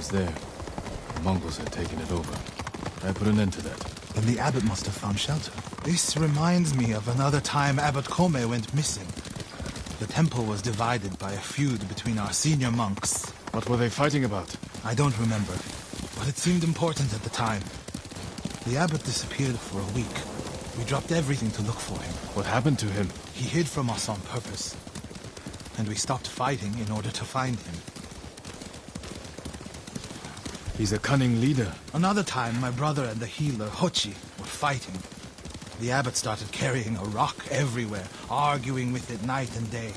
there. The Mongols had taken it over. I put an end to that. Then the abbot must have found shelter. This reminds me of another time Abbot Kome went missing. The temple was divided by a feud between our senior monks. What were they fighting about? I don't remember, but it seemed important at the time. The abbot disappeared for a week. We dropped everything to look for him. What happened to him? He hid from us on purpose. And we stopped fighting in order to find him. He's a cunning leader. Another time, my brother and the healer, Hochi, were fighting. The abbot started carrying a rock everywhere, arguing with it night and day.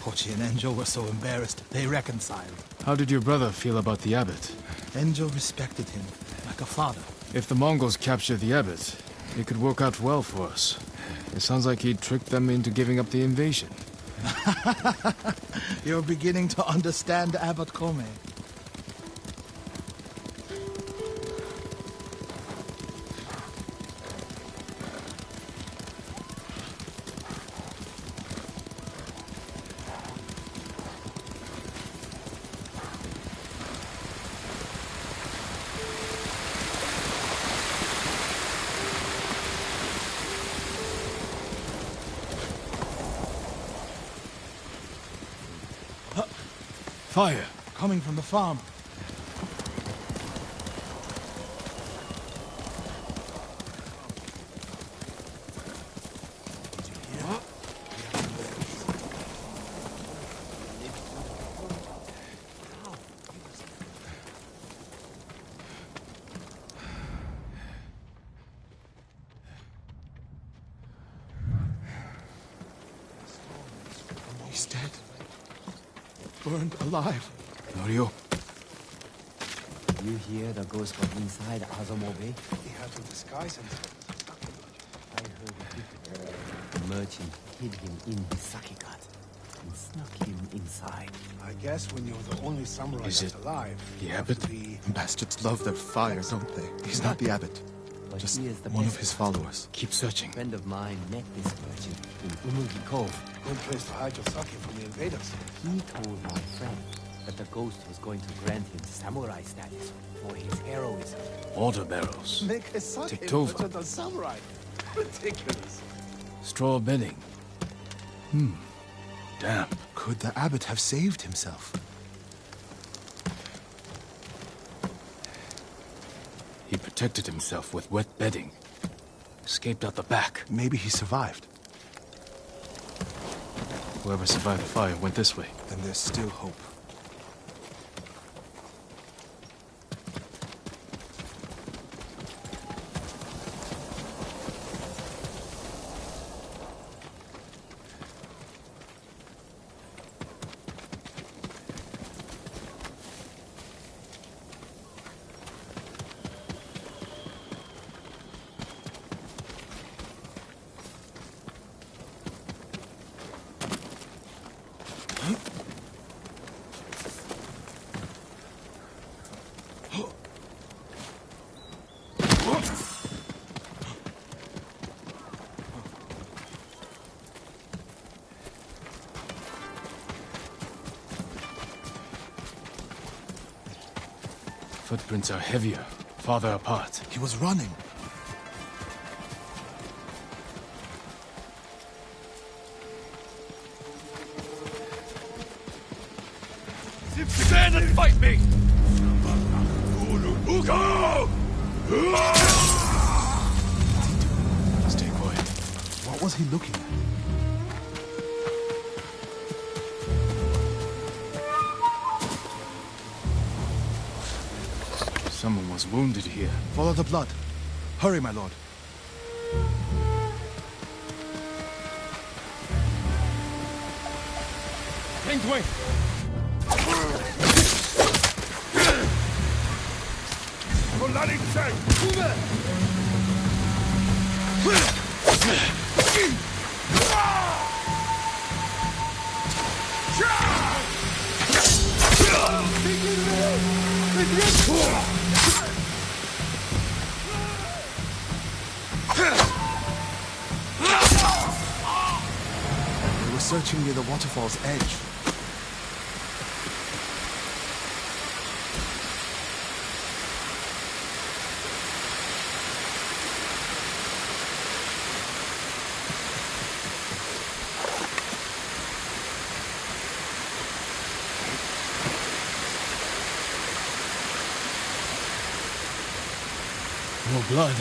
Hochi and Enjo were so embarrassed, they reconciled. How did your brother feel about the abbot? Enjo respected him, like a father. If the Mongols capture the abbot, it could work out well for us. It sounds like he tricked them into giving up the invasion. You're beginning to understand Abbot Kome. Fire! Coming from the farm. He's dead. Burned alive. Norio. You hear the ghost from inside Azumobe? He had to disguise himself. I heard it. The merchant hid him in his sake gut and snuck him inside. I guess when you're the only samurai Is that's it alive, the abbot? Bastards love their fire, don't they? He's not the abbot. But Just he is the one of best his merchant. followers. Keep searching. A friend of mine met this merchant in Umugi Cove. good place to hide your sake from the invaders. He told my friend that the ghost was going to grant him samurai status for his heroism. Water barrels. Make a sake Ticked over. better than samurai. Ridiculous. Straw bedding. Damp. Could the abbot have saved himself? He protected himself with wet bedding. Escaped out the back. Maybe he survived. Whoever survived the fire went this way. Then there's still hope. Footprints are heavier, farther apart. He was running. Stand and fight me! Stay quiet. What was he looking at? Someone was wounded here. Follow the blood. Hurry, my lord. King's Wing! They were searching near the waterfall's edge. More blood.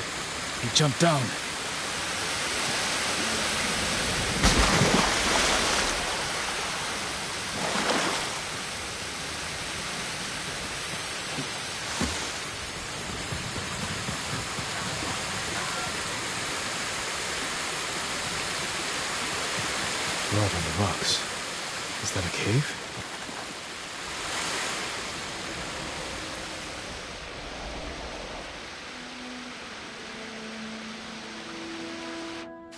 He jumped down. Blood on the rocks. Is that a cave?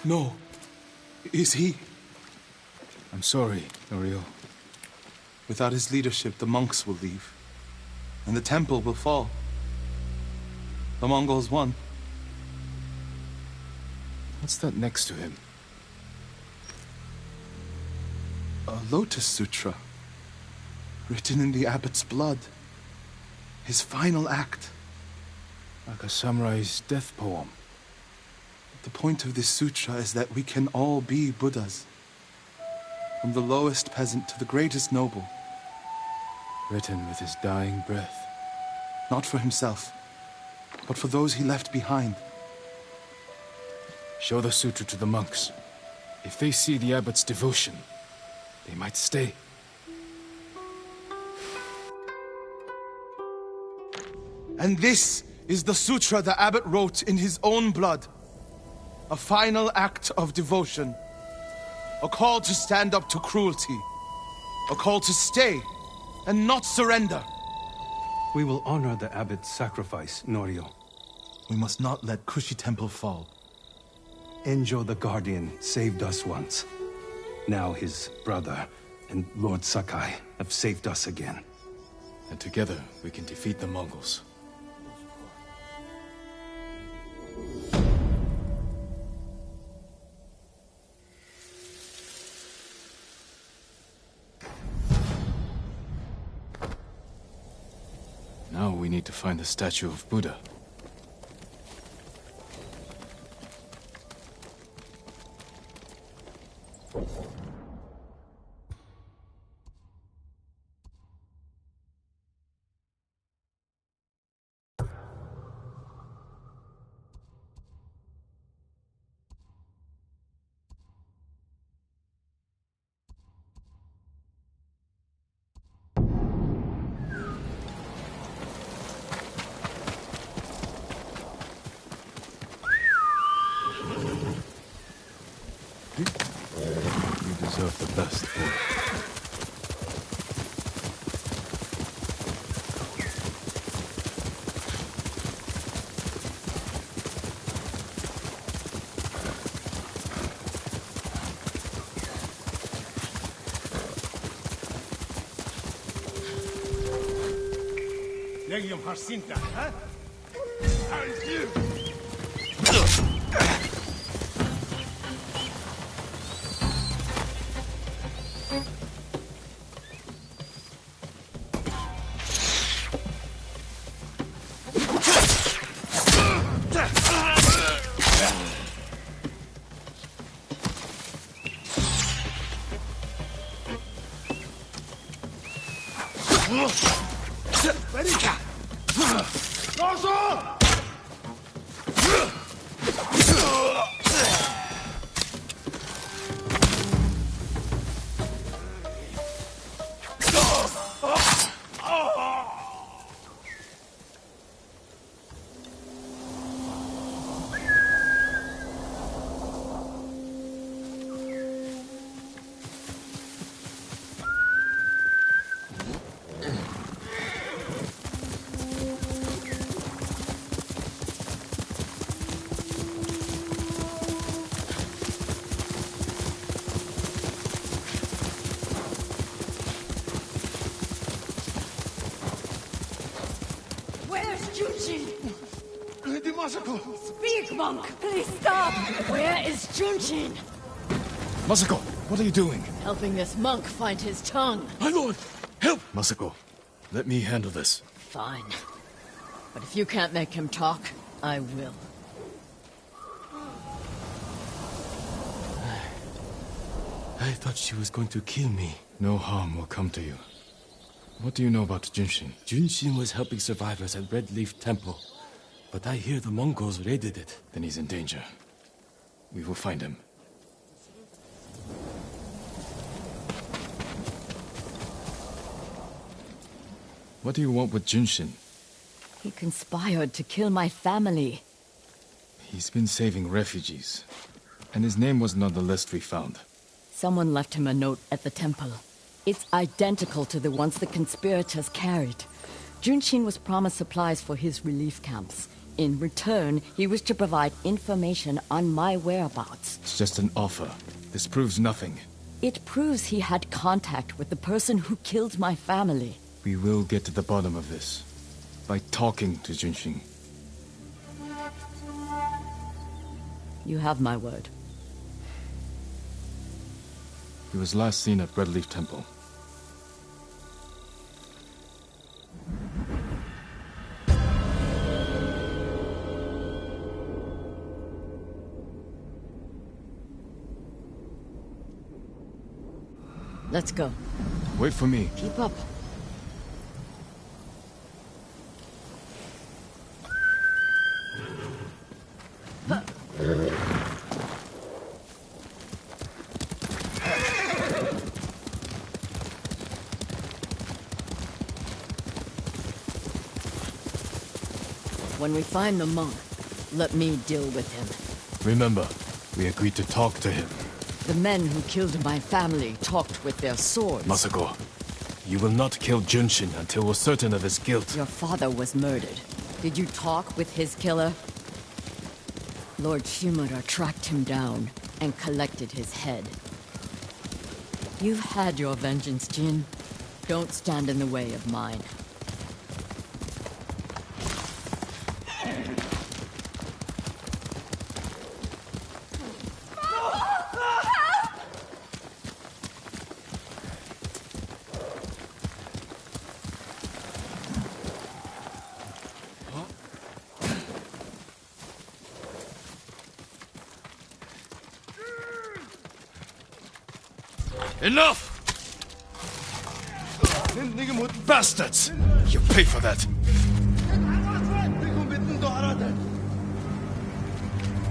No. Is he? I'm sorry, Norio. Without his leadership, the monks will leave. And the temple will fall. The Mongols won. What's that next to him? A Lotus Sutra. Written in the abbot's blood. His final act. Like a samurai's death poem. The point of this sutra is that we can all be Buddhas. From the lowest peasant to the greatest noble. Written with his dying breath. Not for himself, but for those he left behind. Show the sutra to the monks. If they see the abbot's devotion, they might stay. And this is the sutra the abbot wrote in his own blood. A final act of devotion. A call to stand up to cruelty. A call to stay and not surrender. We will honor the abbot's sacrifice, Norio. We must not let Kushi Temple fall. Enjo the Guardian saved us once. Now his brother and Lord Sakai have saved us again. And together we can defeat the Mongols. Now we need to find the statue of Buddha. You deserve the best, boy. Legium Harsinta, huh? Speak, monk! Please stop! Where is Junshin? Masako, what are you doing? Helping this monk find his tongue. My lord, help! Masako, let me handle this. Fine. But if you can't make him talk, I will. I thought she was going to kill me. No harm will come to you. What do you know about Junshin? Junshin was helping survivors at Red Leaf Temple. But I hear the Mongols raided it. Then he's in danger. We will find him. What do you want with Junshin? He conspired to kill my family. He's been saving refugees. And his name wasn't on the list we found. Someone left him a note at the temple. It's identical to the ones the conspirators carried. Junshin was promised supplies for his relief camps. In return, he was to provide information on my whereabouts. It's just an offer. This proves nothing. It proves he had contact with the person who killed my family. We will get to the bottom of this. By talking to Junshin. You have my word. He was last seen at Redleaf Temple. Let's go. Wait for me. Keep up. When we find the monk, let me deal with him. Remember, we agreed to talk to him. The men who killed my family talked with their swords. Masako, you will not kill Junshin until we're certain of his guilt. Your father was murdered. Did you talk with his killer? Lord Shimura tracked him down and collected his head. You've had your vengeance, Jin. Don't stand in the way of mine. Enough! Bastards! You pay for that!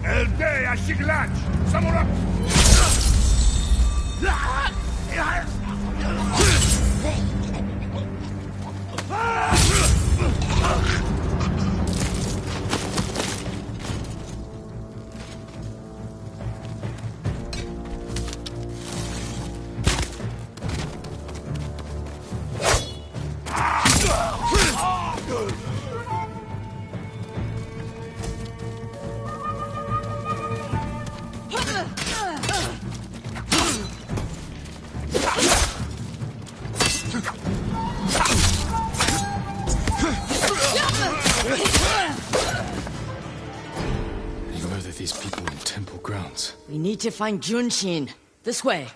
Eldeia Shiglach! Samurap! Murder these people in temple grounds. We need to find Junshin. This way.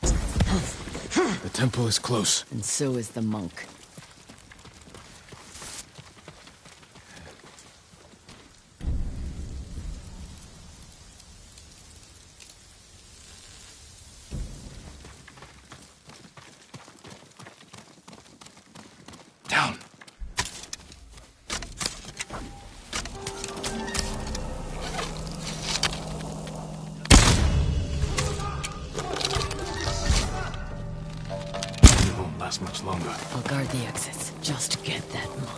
The temple is close. And so is the monk. Down. It won't last much longer. I'll guard the exits. Just get that monk.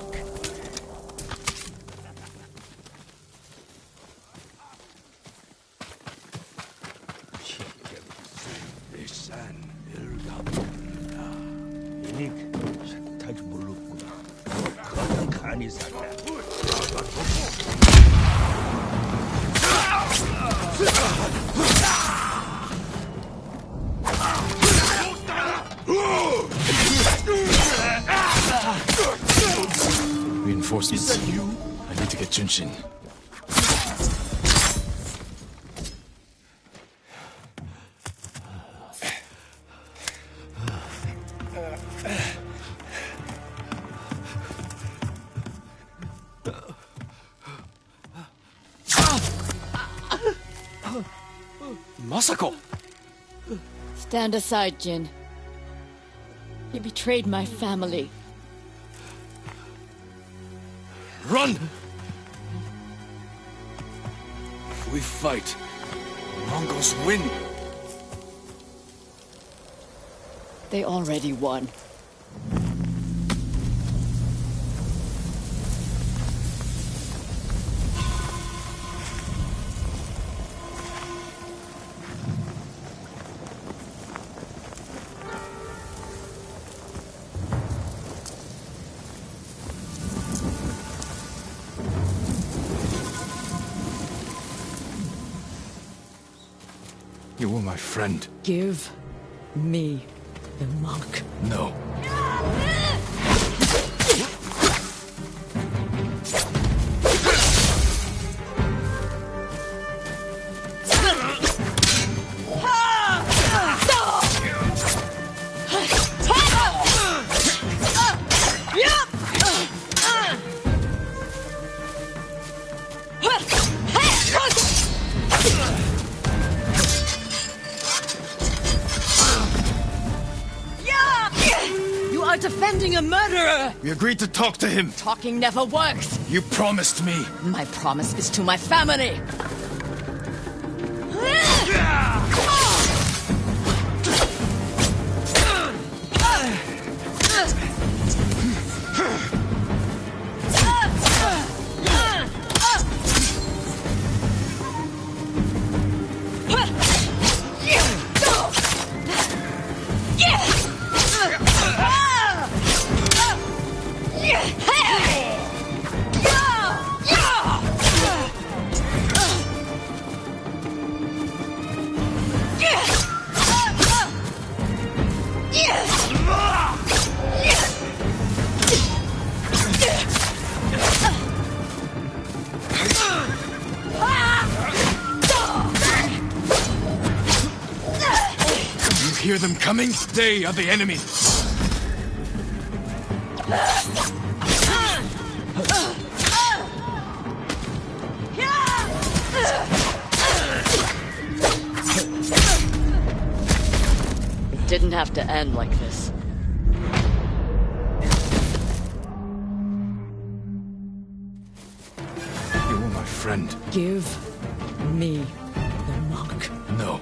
Reinforcements. I need to get Junshin. Masako! Stand aside, Jin. He betrayed my family. Run! If we fight, the Mongols win. They already won. You were my friend. Give me the monk. No. You are defending a murderer! We agreed to talk to him. Talking never works. You promised me. My promise is to my family. Hear them coming? They are the enemy. It didn't have to end like this. You were my friend. Give me the monk. No.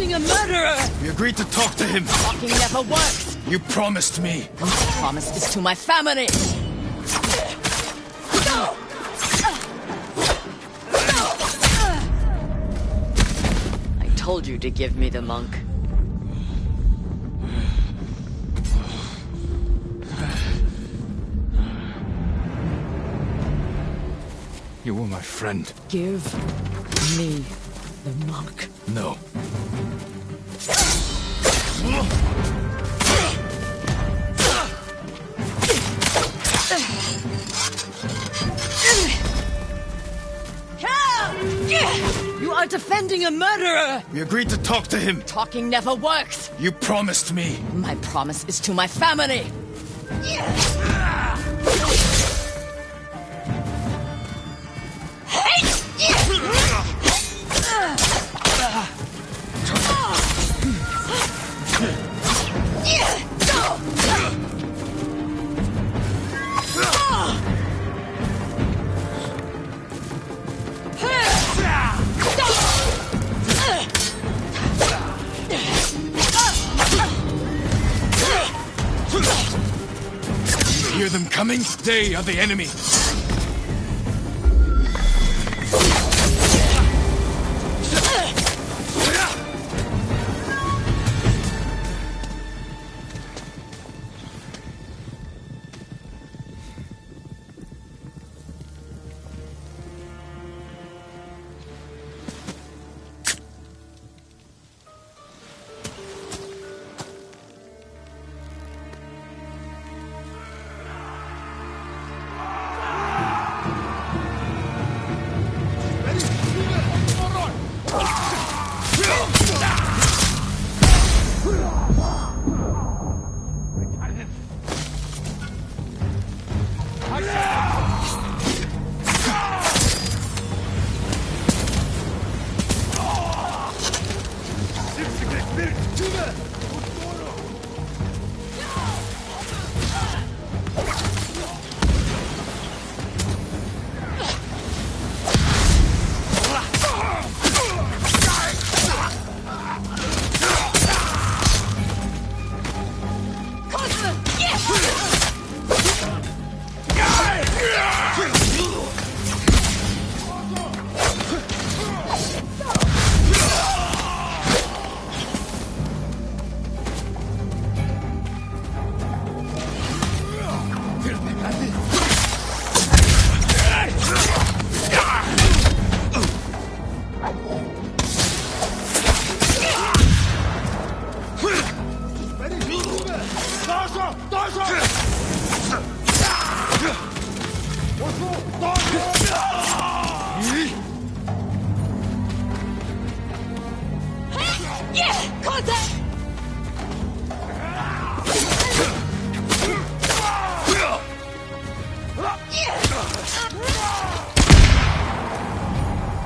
A murderer! We agreed to talk to him. Talking never works. You promised me. My promise is to my family. I told you to give me the monk. You were my friend. Give me the monk. No. You are defending a murderer! We agreed to talk to him. Talking never works. You promised me. My promise is to my family. Hear them coming? They are the enemy.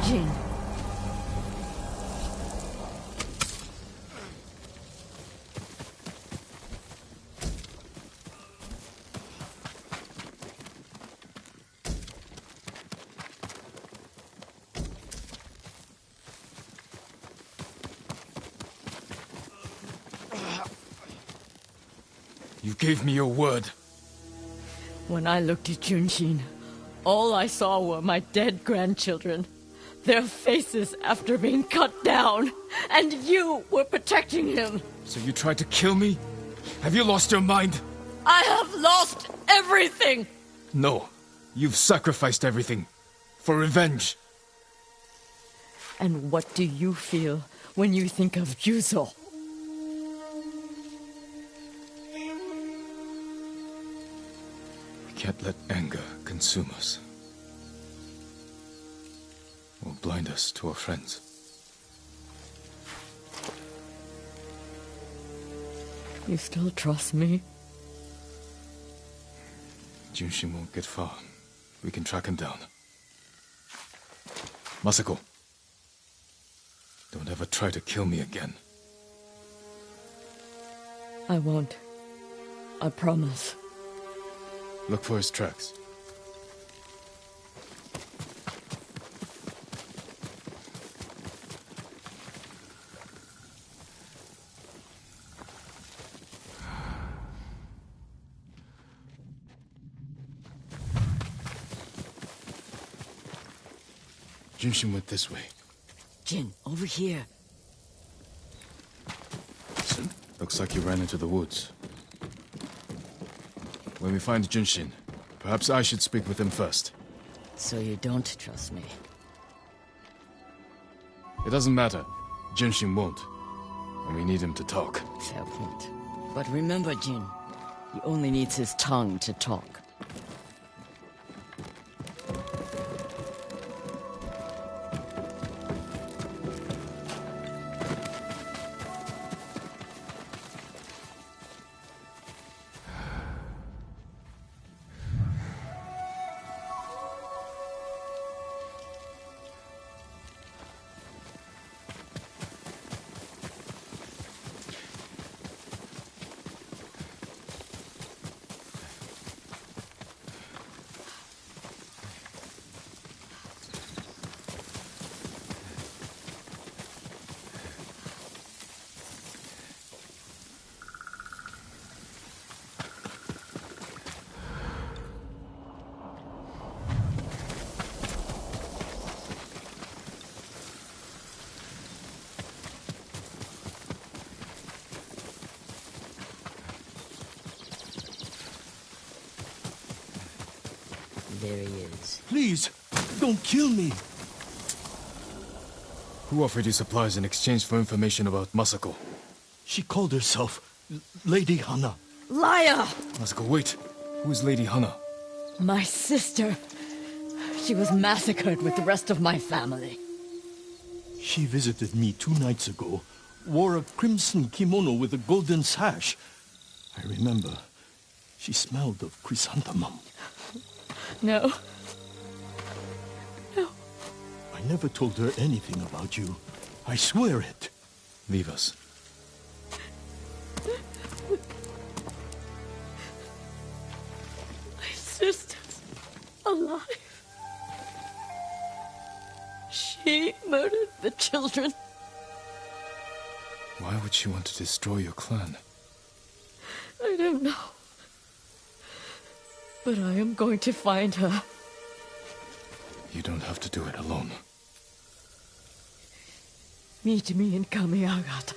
Jin. You gave me your word. When I looked at Junshin, all I saw were my dead grandchildren. Their faces after being cut down. And you were protecting him. So you tried to kill me? Have you lost your mind? I have lost everything! No. You've sacrificed everything. For revenge. And what do you feel when you think of Yuzo? We can't let anger consume us. Or blind us to our friends. You still trust me? Junshin won't get far. We can track him down. Masako. Don't ever try to kill me again. I won't. I promise. Look for his tracks. Junshin went this way. Jin, over here. Looks like he ran into the woods. When we find Junshin, perhaps I should speak with him first. So you don't trust me? It doesn't matter. Junshin won't. And we need him to talk. Fair point. But remember, Jin, he only needs his tongue to talk. There he is. Please, don't kill me. Who offered you supplies in exchange for information about Masako? She called herself Lady Hana. Liar! Masako, wait. Who is Lady Hana? My sister. She was massacred with the rest of my family. She visited me 2 nights ago, wore a crimson kimono with a golden sash. I remember. She smelled of chrysanthemum. No. No. I never told her anything about you. I swear it. Leave us. My sister's alive. She murdered the children. Why would she want to destroy your clan? I don't know. But I am going to find her. You don't have to do it alone. Meet me in Kamiagata.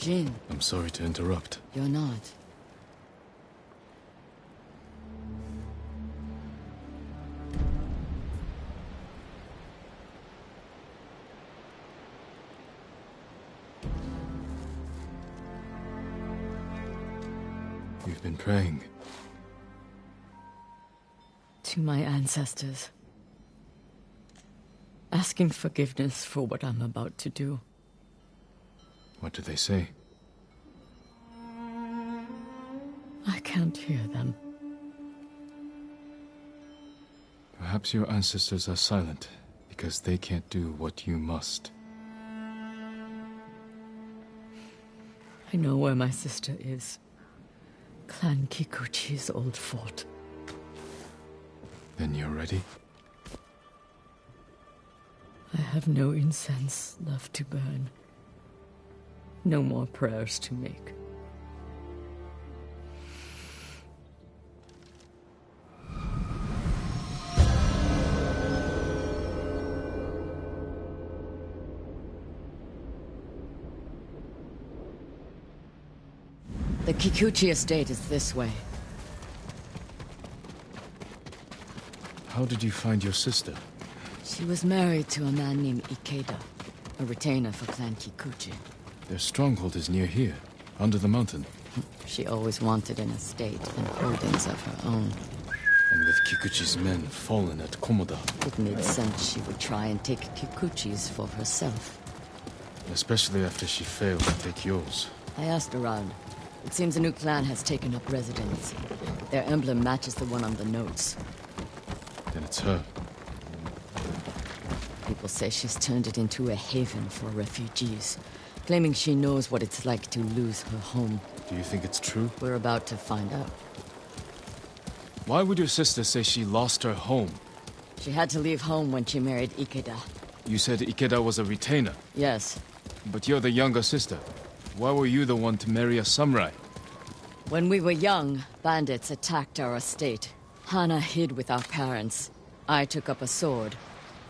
Jin, I'm sorry to interrupt. you're not. You've been praying. To my ancestors. Asking forgiveness for what I'm about to do. What do they say? I can't hear them. Perhaps your ancestors are silent because they can't do what you must. I know where my sister is. Clan Kikuchi's old fort. Then you're ready? I have no incense left to burn. No more prayers to make. The Kikuchi estate is this way. How did you find your sister? She was married to a man named Ikeda, a retainer for Clan Kikuchi. Their stronghold is near here, under the mountain. She always wanted an estate and holdings of her own. And with Kikuchi's men fallen at Komoda. It made sense she would try and take Kikuchi's for herself. Especially after she failed to take yours. I asked around. It seems a new clan has taken up residence. Their emblem matches the one on the notes. Then it's her. People say she's turned it into a haven for refugees, claiming she knows what it's like to lose her home. Do you think it's true? We're about to find out. Why would your sister say she lost her home? She had to leave home when she married Ikeda. You said Ikeda was a retainer, Yes. but you're the younger sister. Why were you the one to marry a samurai? When we were young, bandits attacked our estate. Hana hid with our parents. I took up a sword.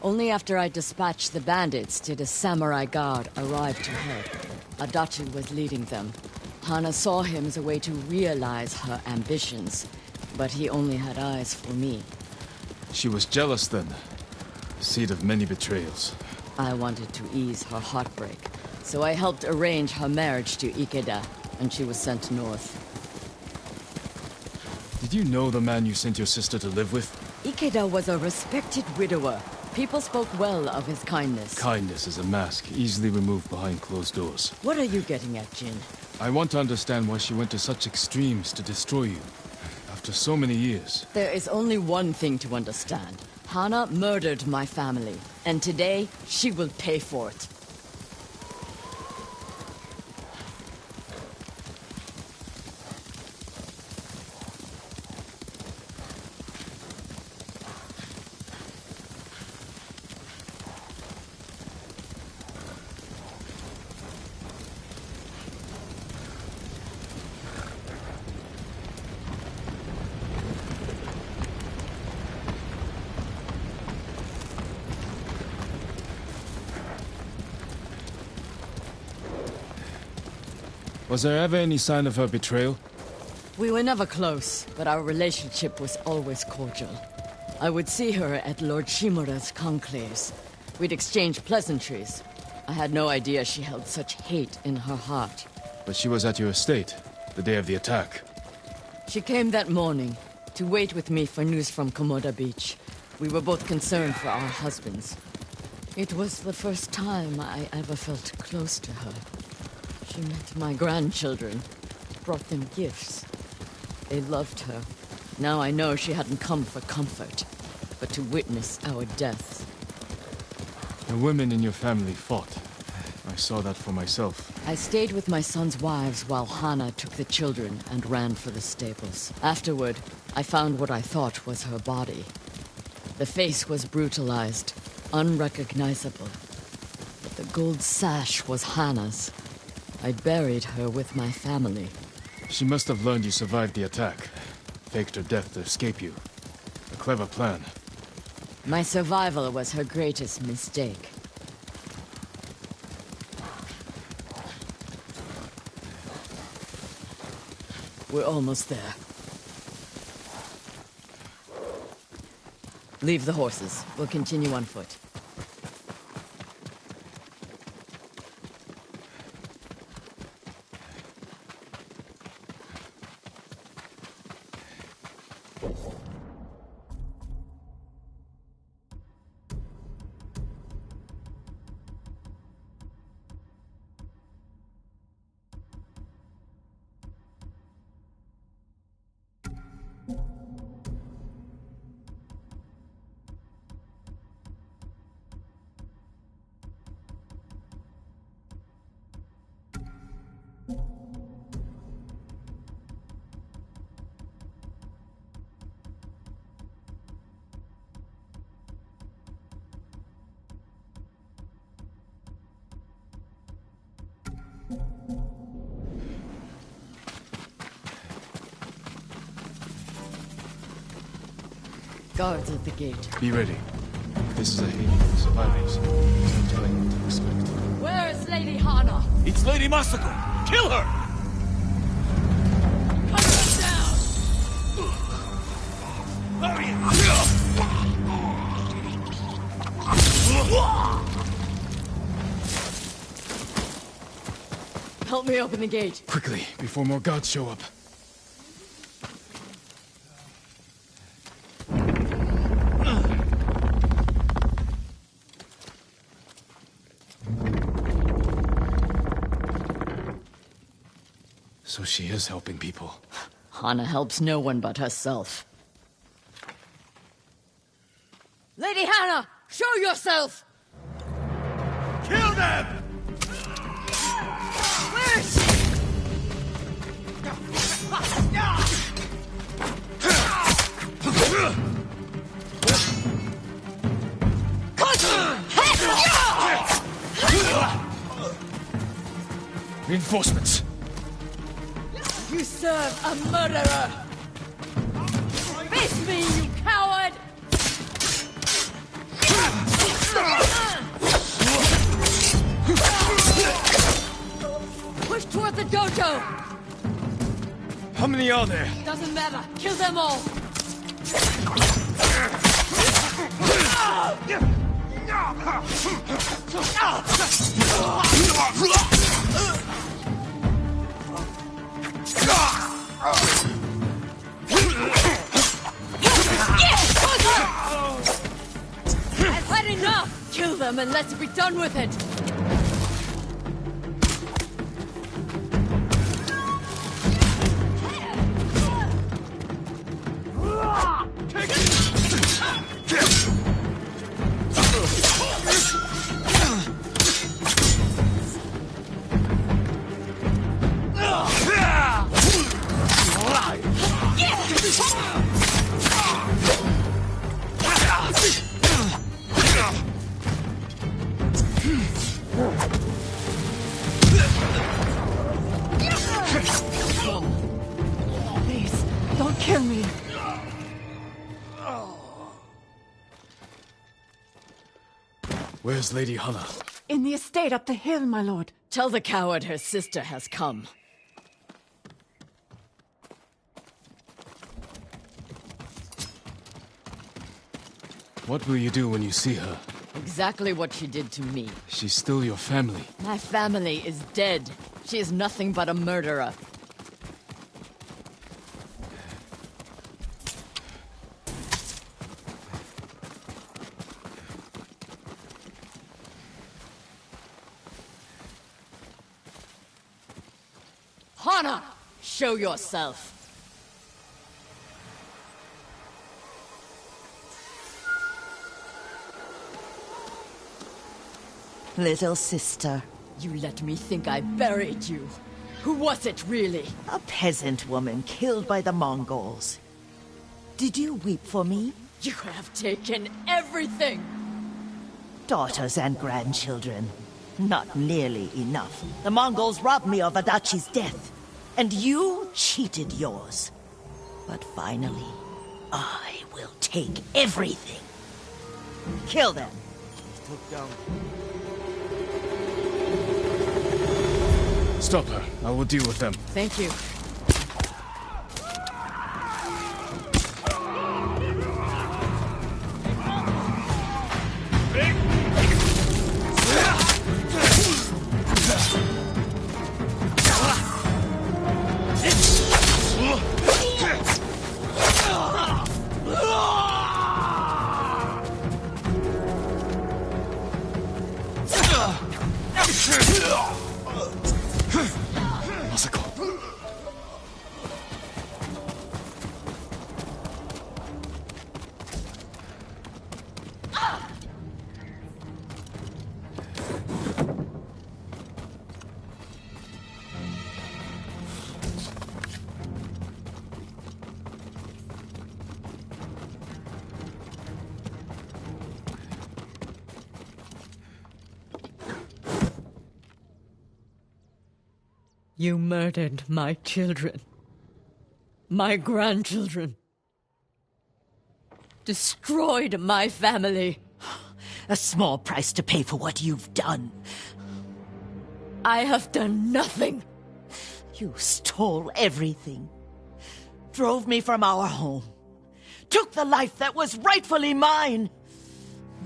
Only after I dispatched the bandits did a samurai guard arrive to her. Adachi was leading them. Hana saw him as a way to realize her ambitions, but he only had eyes for me. She was jealous then. The seed of many betrayals. I wanted to ease her heartbreak, so I helped arrange her marriage to Ikeda, and she was sent north. Did you know the man you sent your sister to live with? Ikeda was a respected widower. People spoke well of his kindness. Kindness is a mask, easily removed behind closed doors. What are you getting at, Jin? I want to understand why she went to such extremes to destroy you. After so many years. There is only one thing to understand. Hana murdered my family, and today she will pay for it. Was there ever any sign of her betrayal? We were never close, but our relationship was always cordial. I would see her at Lord Shimura's conclaves. We'd exchange pleasantries. I had no idea she held such hate in her heart. But she was at your estate, the day of the attack. She came that morning to wait with me for news from Komoda Beach. We were both concerned for our husbands. It was the first time I ever felt close to her. She met my grandchildren, brought them gifts. They loved her. Now I know she hadn't come for comfort, but to witness our deaths. The women in your family fought. I saw that for myself. I stayed with my son's wives while Hana took the children and ran for the stables. Afterward, I found what I thought was her body. The face was brutalized, unrecognizable. But the gold sash was Hana's. I'd buried her with my family. She must have learned you survived the attack. Faked her death to escape you. A clever plan. My survival was her greatest mistake. We're almost there. Leave the horses. We'll continue on foot. Guards at the gate. Be ready. This is a haven for survivors. There's no telling what to expect. Where is Lady Hana? It's Lady Masako! Kill her! Cut her down! Help me open the gate. Quickly, before more guards show up. So she is helping people. Hana helps no one but herself. Lady Hana, show yourself! Kill them! Where is she? Reinforcements! You serve a murderer! Face me, you coward! Push toward the dojo! How many are there? Doesn't matter. Kill them all! I've had enough! Kill them and let's be done with it! Please, don't kill me. Where's Lady Hana? In the estate up the hill, my lord. Tell the coward her sister has come. What will you do when you see her? Exactly what she did to me. She's still your family. My family is dead. She is nothing but a murderer. Hana, show yourself. Little sister. You let me think I buried you. Who was it, really? A peasant woman killed by the Mongols. Did you weep for me? You have taken everything! Daughters and grandchildren. Not nearly enough. The Mongols robbed me of Adachi's death. And you cheated yours. But finally, I will take everything. Kill them. Took down. Stop her. I will deal with them. Thank you. You murdered my children. My grandchildren. Destroyed my family. A small price to pay for what you've done. I have done nothing. You stole everything. Drove me from our home. Took the life that was rightfully mine.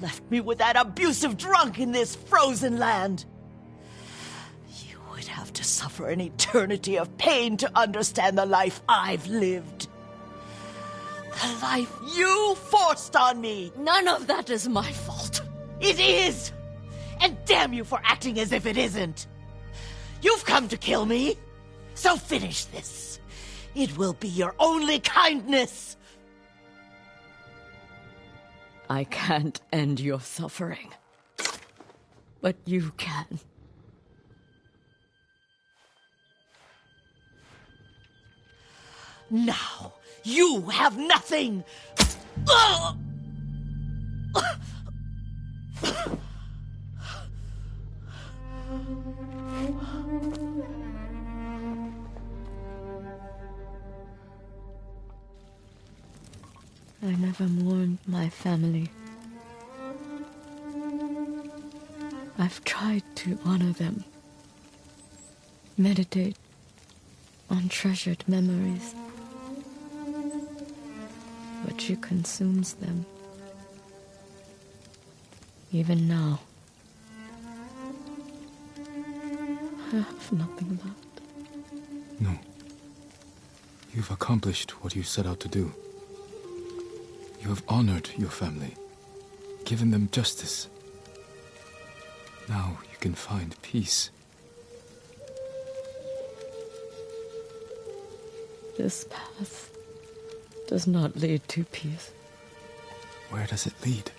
Left me with that abusive drunk in this frozen land. You would have to suffer an eternity of pain to understand the life I've lived. The life you forced on me. None of that is my fault. It is! And damn you for acting as if it isn't. You've come to kill me, so finish this. It will be your only kindness. I can't end your suffering. But you can. Now, you have nothing! I never mourned my family. I've tried to honor them. Meditate on treasured memories. But she consumes them. Even now. I have nothing left. No. You've accomplished what you set out to do. You have honored your family, given them justice. Now you can find peace. This path does not lead to peace. Where does it lead?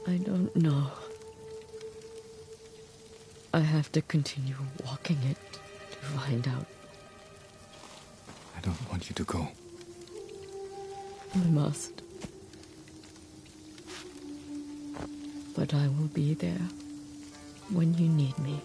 I don't know. I have to continue walking it to find out. I don't want you to go. I must. But I will be there when you need me.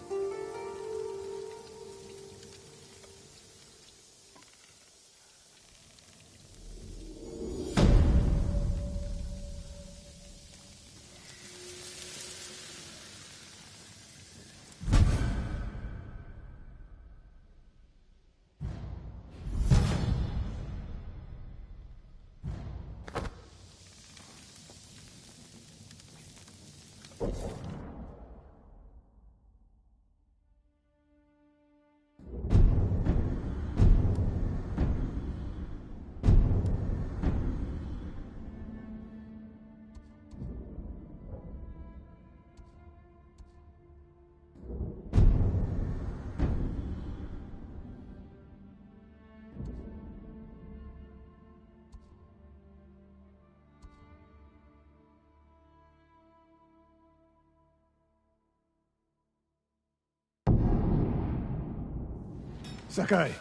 Sakai.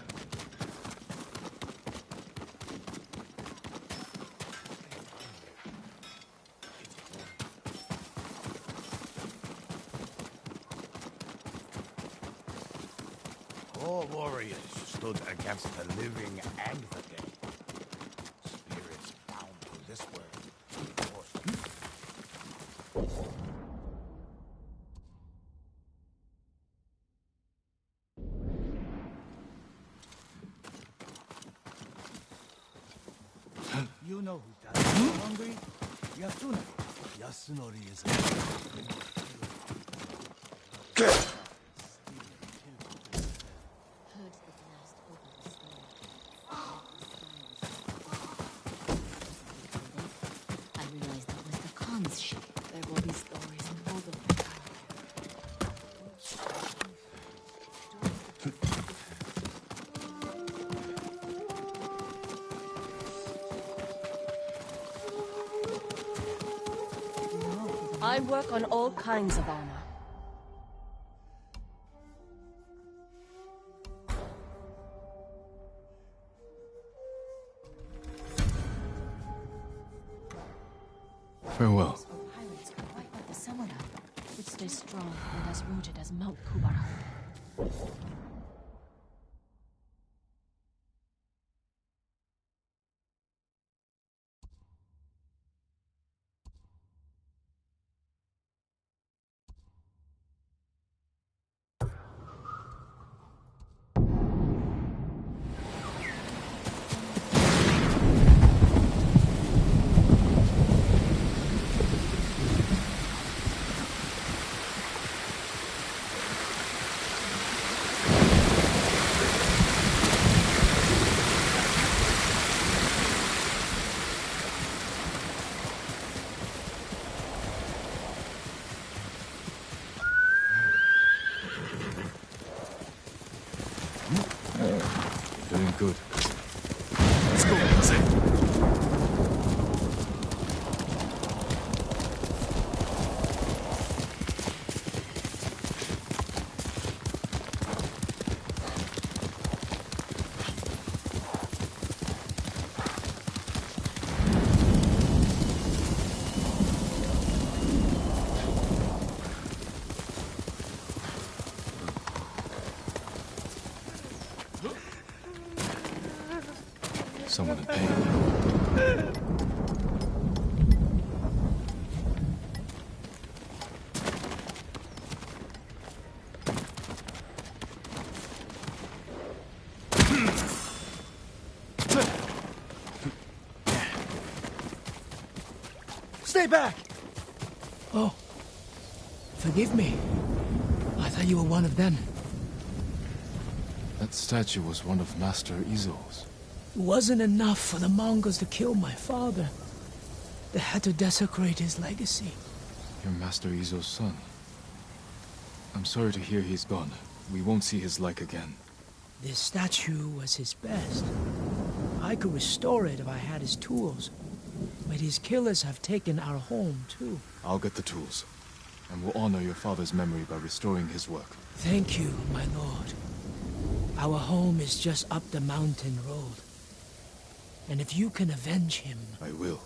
All warriors stood against the living and the dead. Spirits bound to this world. You know who does go hungry? Yasunori. Yasunori is I realized that was the Khan's ship. There will be stories told of the I work on all kinds of armor. Farewell. samurai would stay strong and as rooted as Mount Kubara. Doing good. Let's go, Lindsay. Someone in pain. Stay back! Oh. Forgive me. I thought you were one of them. That statue was one of Master Izo's. It wasn't enough for the Mongols to kill my father. They had to desecrate his legacy. You're Master Izo's son. I'm sorry to hear he's gone. We won't see his like again. This statue was his best. I could restore it if I had his tools. But his killers have taken our home, too. I'll get the tools. And we'll honor your father's memory by restoring his work. Thank you, my lord. Our home is just up the mountain road. And if you can avenge him... I will.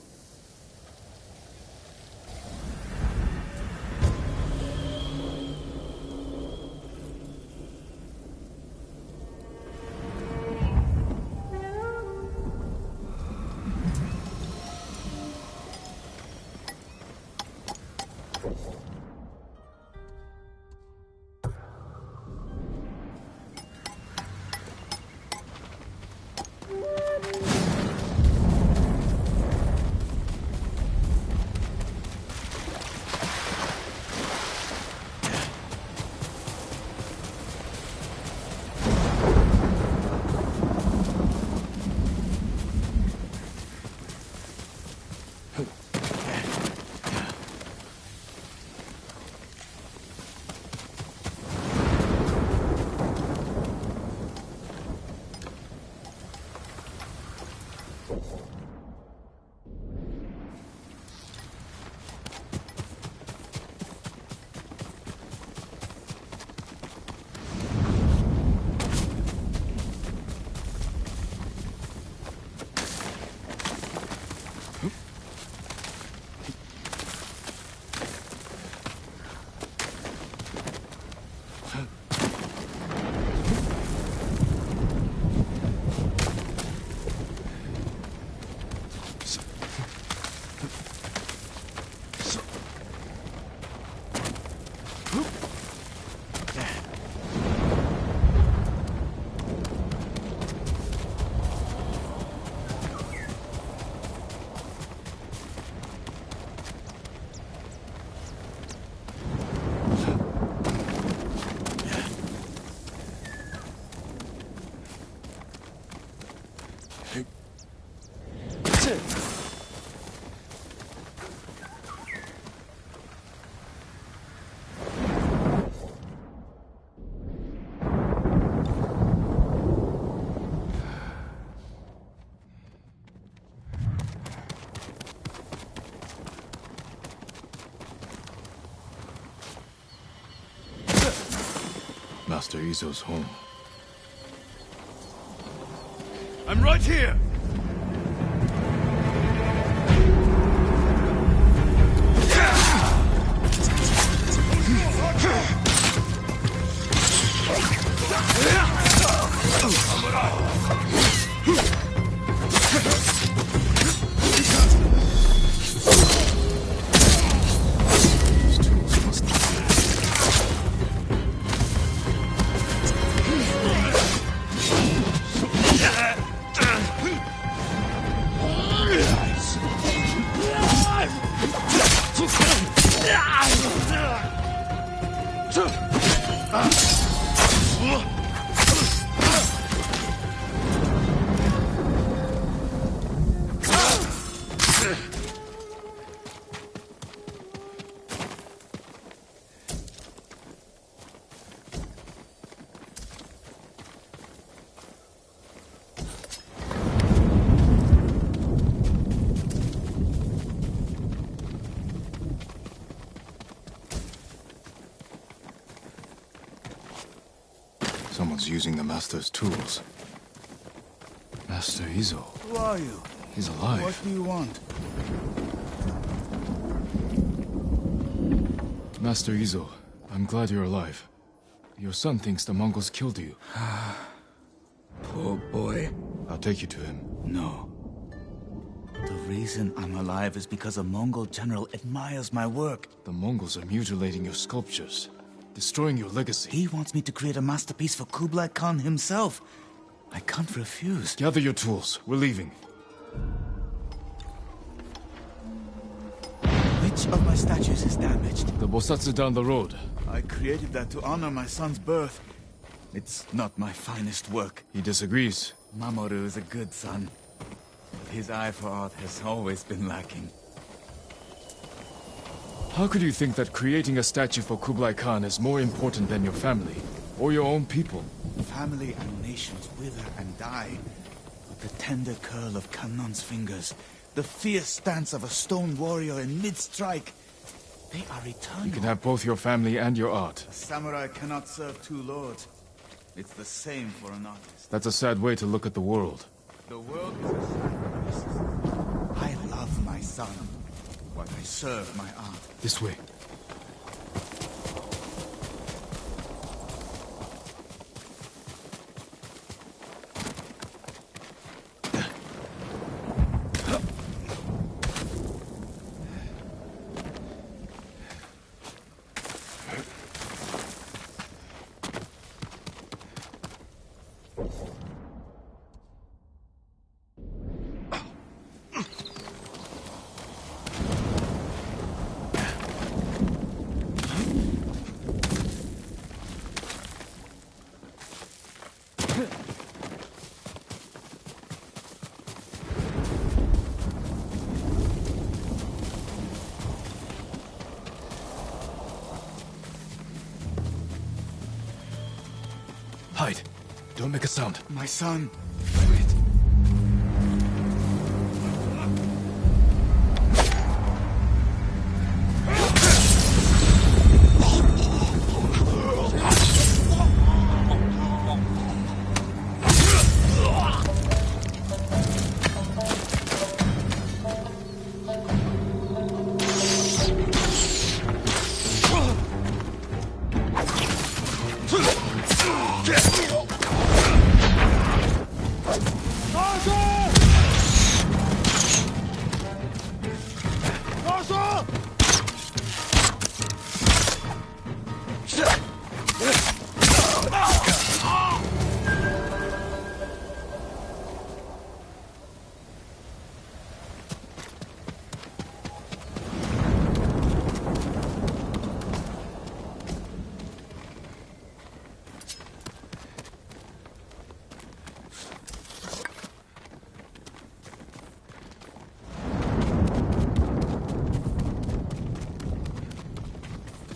Master Izo's home. I'm right here! Someone's using the Master's tools. Master Izo. Who are you? He's alive. What do you want? Master Izo, I'm glad you're alive. Your son thinks the Mongols killed you. Poor boy. I'll take you to him. No. The reason I'm alive is because a Mongol general admires my work. The Mongols are mutilating your sculptures, destroying your legacy. He wants me to create a masterpiece for Kublai Khan himself. I can't refuse. Gather your tools. We're leaving. Which of my statues is damaged? The Bosatsu down the road. I created that to honor my son's birth. It's not my finest work. He disagrees. Mamoru is a good son. But his eye for art has always been lacking. How could you think that creating a statue for Kublai Khan is more important than your family? Or your own people? Family and nations wither and die. But the tender curl of Kanon's fingers, the fierce stance of a stone warrior in mid-strike, they are eternal. You can have both your family and your art. A samurai cannot serve two lords. It's the same for an artist. That's a sad way to look at the world. The world is a sacrifice. I love my son, while I serve my art. This way. Hide. Don't make a sound. My son. Wait.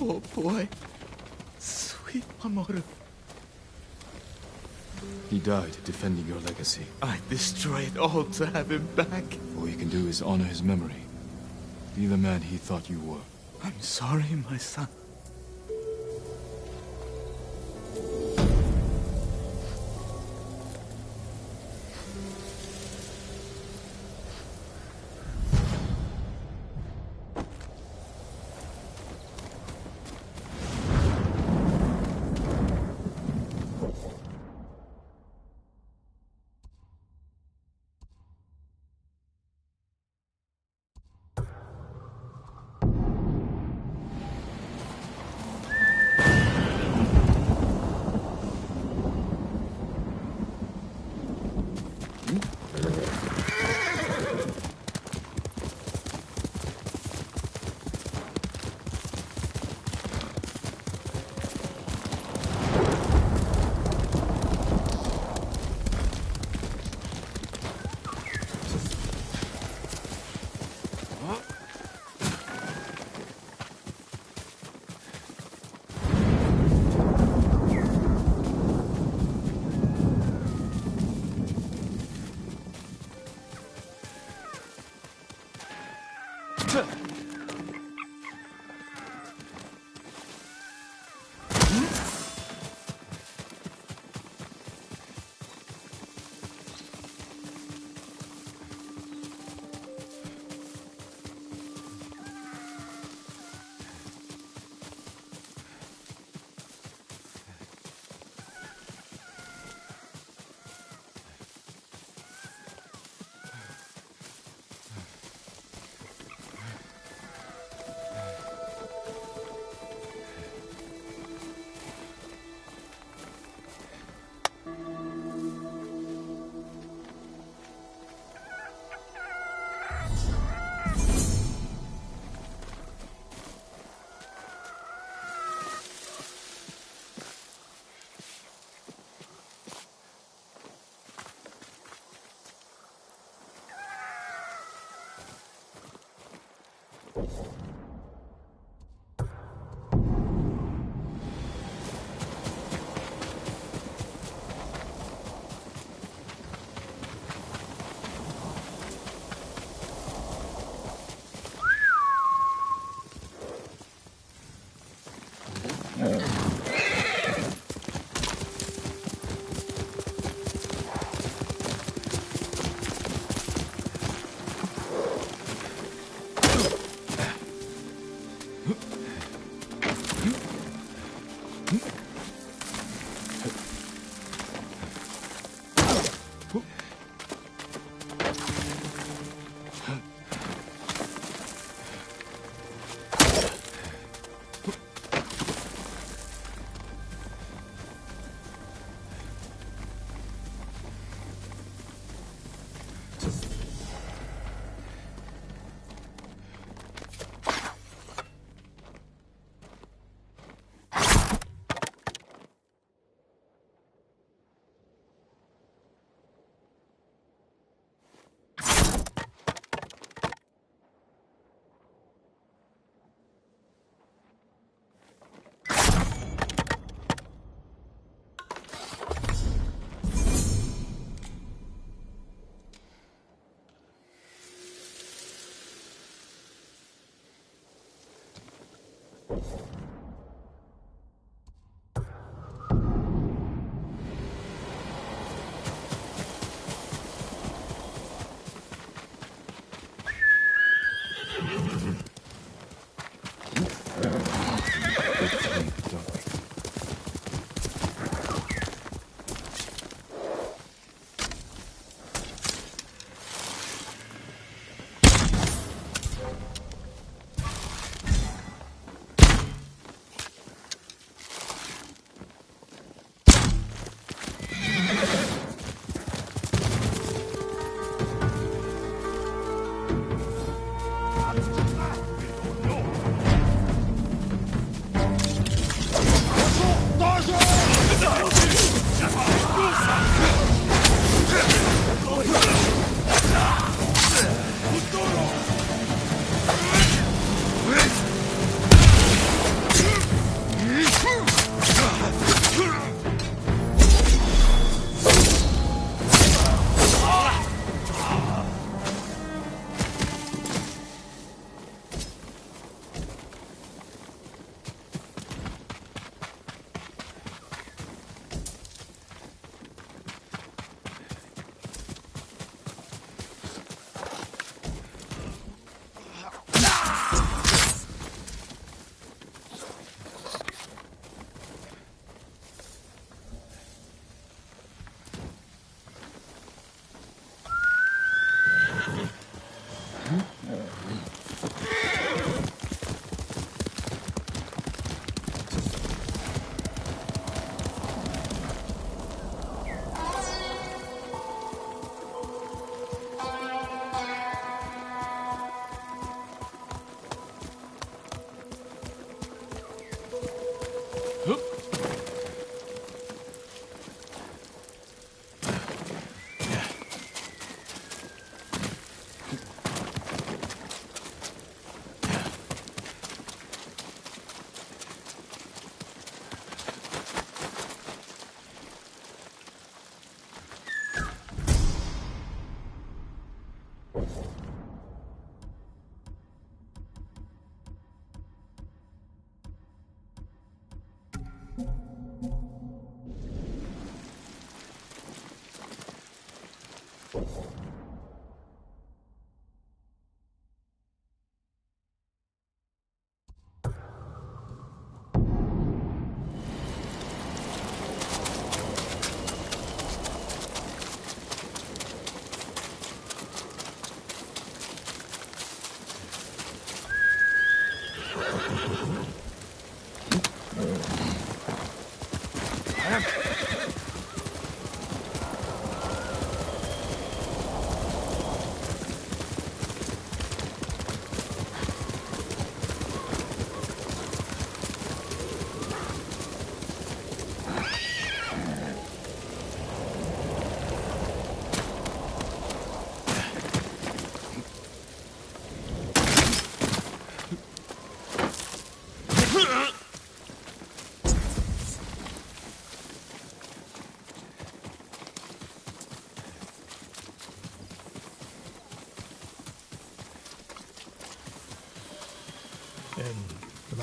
Oh boy. Sweet Mamoru. He died defending your legacy. I destroy it all to have him back. All you can do is honor his memory. Be the man he thought you were. I'm sorry, my son.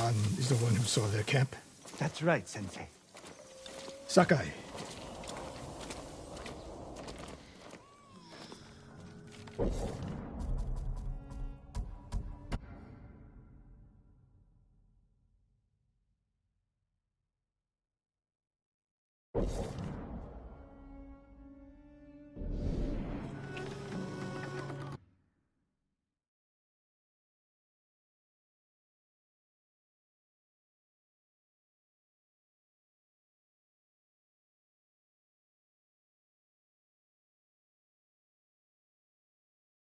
Khan is the one who saw their camp? That's right, Sensei. Sakai.